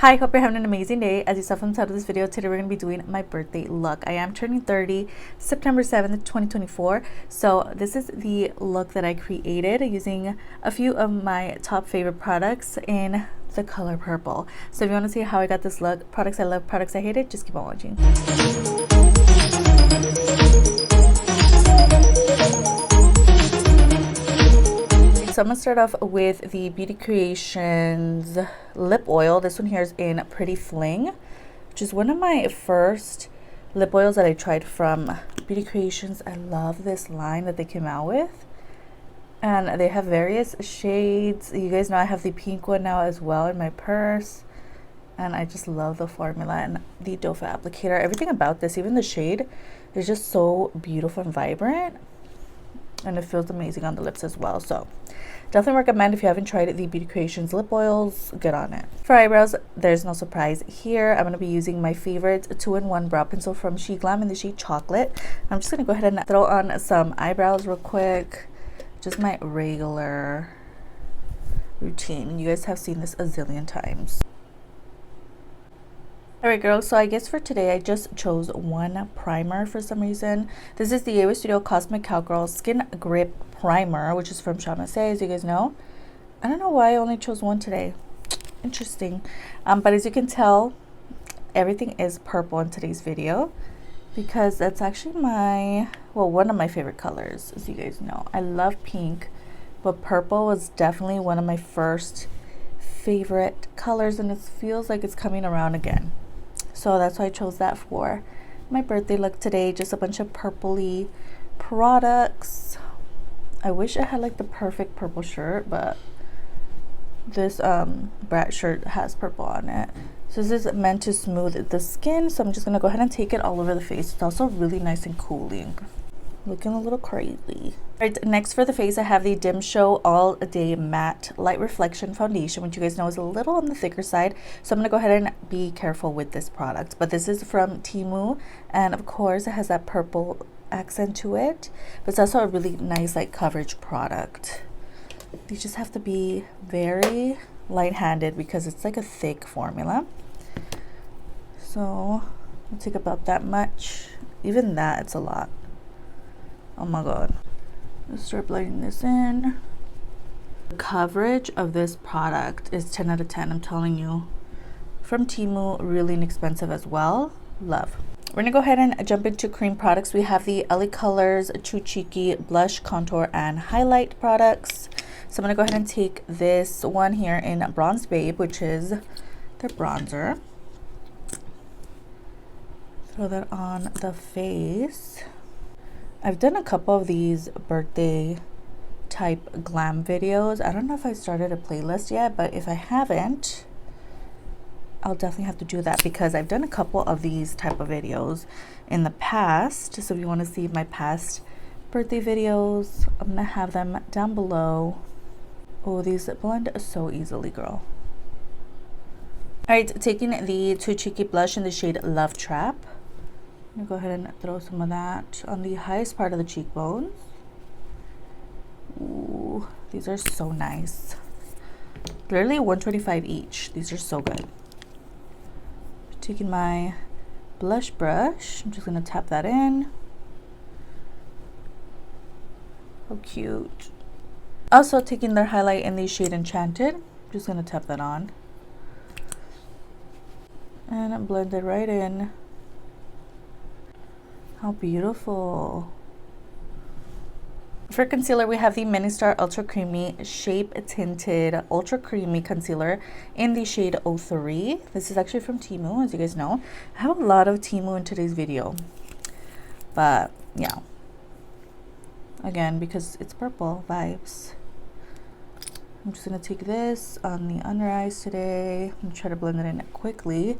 Hi, hope you're having an amazing day. As you saw from the title of this video, today we're going to be doing my birthday look. I am turning 30 September 7th, 2024. So this is the look that I created using a few of my top favorite products in the color purple. So if you want to see how I got this look, products I love, products I hated, just keep on watching. So I'm going to start off with the Beauty Creations lip oil. This one here is in Pretty Fling, which is one of my first lip oils that I tried from Beauty Creations. I love this line that they came out with. And they have various shades. You guys know I have the pink one now as well in my purse. And I just love the formula and the doe foot applicator. Everything about this, even the shade, is just so beautiful and vibrant. And it feels amazing on the lips as well. So definitely recommend if you haven't tried the Beauty Creations lip oils, get on it. For eyebrows, there's no surprise here. I'm going to be using my favorite 2-in-1 brow pencil from SHEGLAM in the shade Chocolate. I'm just going to go ahead and throw on some eyebrows real quick. Just my regular routine. You guys have seen this a zillion times. Alright girls, so I guess for today I just chose one primer for some reason. This is the AOA Studio Cosmic Cowgirl Skin Grip Primer, which is from Shamasay, as you guys know. I don't know why I only chose one today. Interesting. But as you can tell, everything is purple in today's video because that's actually one of my favorite colors, as you guys know. I love pink, but purple was definitely one of my first favorite colors, and it feels like it's coming around again. So that's why I chose that for my birthday look today. Just a bunch of purpley products. I wish I had like the perfect purple shirt, but this brat shirt has purple on it. So this is meant to smooth the skin. So I'm just going to go ahead and take it all over the face. It's also really nice and cooling. Looking a little crazy. Right, next for the face, I have the DIMSHOW All Day Matte Light Reflection Foundation, which you guys know is a little on the thicker side. So I'm going to go ahead and be careful with this product. But this is from Temu, and of course it has that purple accent to it. But it's also a really nice like coverage product. You just have to be very light-handed because it's like a thick formula. So I'll take about that much. Even that, it's a lot. Oh my god. Let's start blending this in. The coverage of this product is 10 out of 10, I'm telling you. From Temu, really inexpensive as well. Love. We're gonna go ahead and jump into cream products. We have the LA Colors Too Cheeky Blush, Contour, and Highlight products. So I'm gonna go ahead and take this one here in Bronze Babe, which is their bronzer. Throw that on the face. I've done a couple of these birthday type glam videos. I don't know if I started a playlist yet, but if I haven't, I'll definitely have to do that because I've done a couple of these type of videos in the past. So if you want to see my past birthday videos, I'm gonna have them down below. Oh, these blend so easily, girl. Alright, taking the Too Cheeky blush in the shade Love Trap. I'm gonna go ahead and throw some of that on the highest part of the cheekbones. Ooh, these are so nice. Literally $125 each. These are so good. Taking my blush brush, I'm just gonna tap that in. How cute. Also taking their highlight in the shade Enchanted. I'm just gonna tap that on. And blend it right in. How beautiful. For concealer, we have the MINISTAR Ultra Creamy Shape Tinted Ultra Creamy Concealer in the shade 03. This is actually from Temu, as you guys know. I have a lot of Temu in today's video. But, yeah. Again, because it's purple vibes. I'm just going to take this on the under eyes today. I'm going to try to blend it in quickly.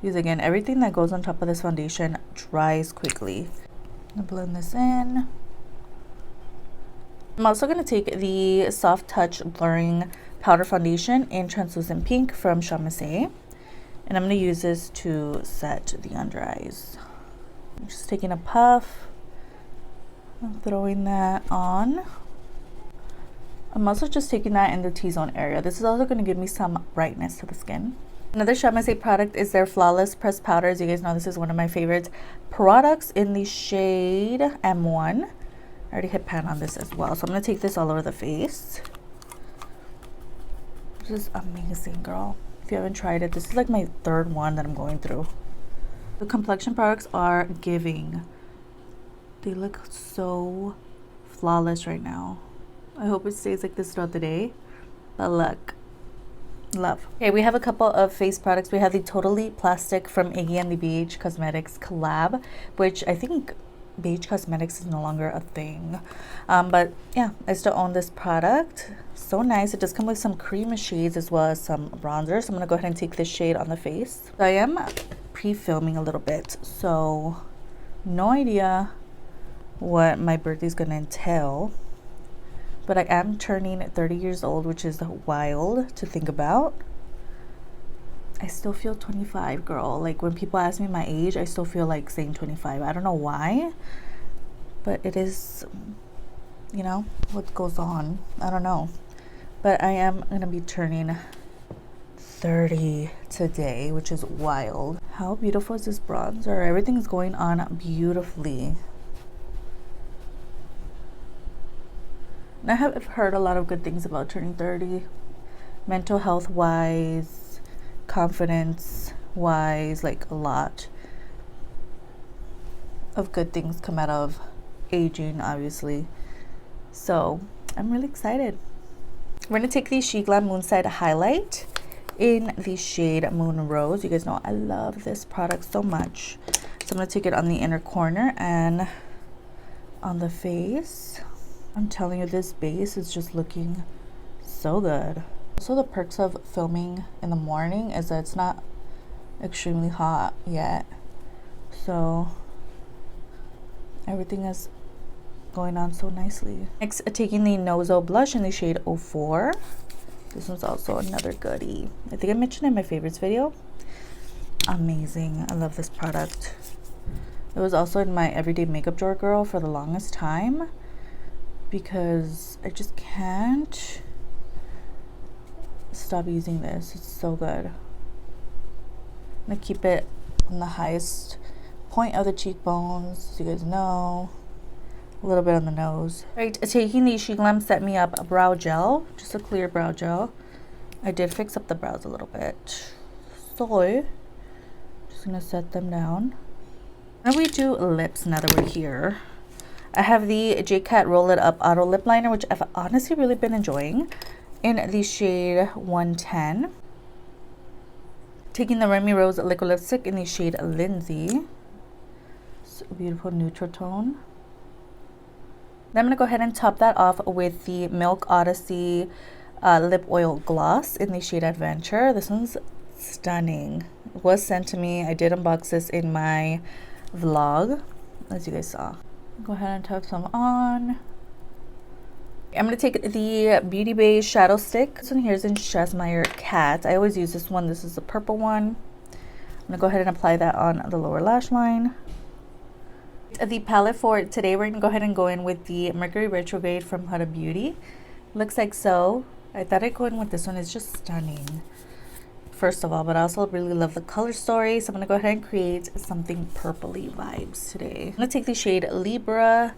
Because again, everything that goes on top of this foundation dries quickly. I'm going to blend this in. I'm also going to take the Soft Touch Blurring Powder Foundation in Translucent Pink from Shamasay. And I'm going to use this to set the under eyes. I'm just taking a puff. I'm throwing that on. I'm also just taking that in the T-zone area. This is also going to give me some brightness to the skin. Another Shamase product is their Flawless Pressed Powders. You guys know this is one of my favorite products in the shade M1. I already hit pan on this as well. So I'm going to take this all over the face. This is amazing, girl. If you haven't tried it, this is like my third one that I'm going through. The complexion products are giving. They look so flawless right now. I hope it stays like this throughout the day. But look. Love. Okay, we have a couple of face products. We have the Totally Plastic from Iggy and the BH Cosmetics collab, which I think BH Cosmetics is no longer a thing. But yeah, I still own this product. So nice. It does come with some cream shades as well as some bronzer. So I'm going to go ahead and take this shade on the face. So I am pre-filming a little bit, so no idea what my birthday is going to entail. But I am turning 30 years old, which is wild to think about. I still feel 25, girl. Like when people ask me my age, I still feel like saying 25. I don't know why, but it is, you know, what goes on. I don't know. But I am going to be turning 30 today, which is wild. How beautiful is this bronzer? Everything is going on beautifully. I have heard a lot of good things about turning 30, mental health wise, confidence wise, like a lot of good things come out of aging, obviously. So I'm really excited. We're going to take the SHEGLAM Moonside Highlight in the shade Moon Rose. You guys know I love this product so much. So I'm going to take it on the inner corner and on the face. I'm telling you, this base is just looking so good. Also, the perks of filming in the morning is that it's not extremely hot yet. So everything is going on so nicely. Next, taking the NOZO blush in the shade 04. This one's also another goodie. I think I mentioned it in my favorites video. Amazing. I love this product. It was also in my everyday makeup drawer, girl, for the longest time, because I just can't stop using this. It's so good. I'm gonna keep it on the highest point of the cheekbones, as you guys know. A little bit on the nose. Right, taking the SHEGLAM Set Me Up brow gel, just a clear brow gel. I did fix up the brows a little bit, so just gonna set them down. Now we do lips now that we're here. I have the JCat Roll It Up Auto Lip Liner, which I've honestly really been enjoying, in the shade 110. Taking the Remy Rose Liquid Lipstick in the shade Lindsay. It's a beautiful neutral tone. Then I'm going to go ahead and top that off with the Milk Odyssey Lip Oil Gloss in the shade Adventure. This one's stunning. It was sent to me. I did unbox this in my vlog, as you guys saw. Go ahead and tap some on. I'm going to take the Beauty Bay Shadow Stick. This one here is in Shazmeyer Cat. I always use this one. This is the purple one. I'm going to go ahead and apply that on the lower lash line. The palette for today, we're going to go ahead and go in with the Mercury Retrograde from Huda Beauty. Looks like so. I thought I'd go in with this one. It's just stunning, first of all, but I also really love the color story. So I'm going to go ahead and create something purpley vibes today. I'm going to take the shade Libra,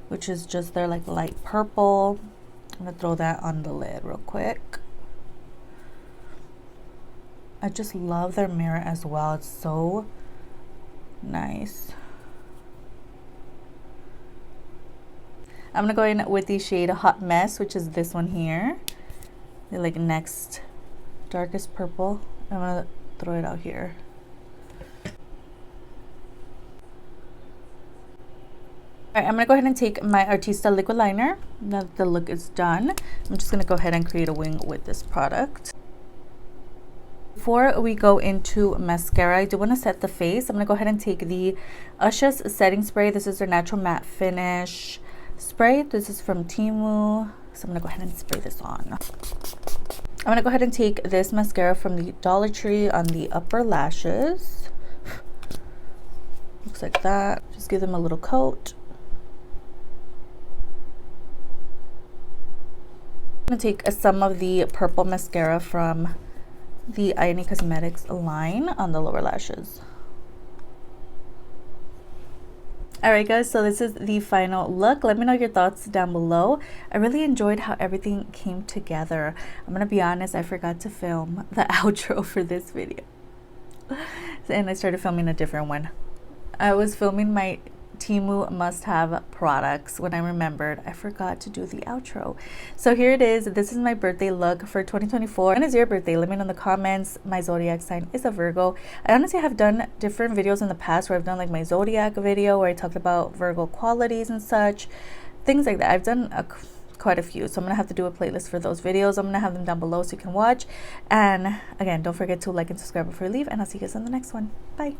which is just their like light purple. I'm going to throw that on the lid real quick. I just love their mirror as well. It's so nice. I'm going to go in with the shade Hot Mess, which is this one here. The like next darkest purple. I'm going to throw it out here. Alright, I'm going to go ahead and take my Artista liquid liner. Now that the look is done, I'm just going to go ahead and create a wing with this product. Before we go into mascara, I do want to set the face. I'm going to go ahead and take the Ush's setting spray. This is their natural matte finish spray. This is from Temu. So I'm going to go ahead and spray this on. I'm going to go ahead and take this mascara from the Dollar Tree on the upper lashes. Looks like that. Just give them a little coat. I'm going to take some of the purple mascara from the Iggy Cosmetics line on the lower lashes. Alright guys, so this is the final look. Let me know your thoughts down below. I really enjoyed how everything came together. I'm gonna be honest, I forgot to film the outro for this video. And I started filming a different one. I was filming my Temu must-have products when I remembered I forgot to do the outro. So here it is. This is my birthday look for 2024. When is your birthday? Let me know in the comments. My zodiac sign is a Virgo. I honestly have done different videos in the past where I've done like my zodiac video where I talked about Virgo qualities and such, things like that. I've done quite a few, so I'm gonna have to do a playlist for those videos. I'm gonna have them down below so you can watch. And again, don't forget to like and subscribe before you leave, and I'll see you guys in the next one. Bye.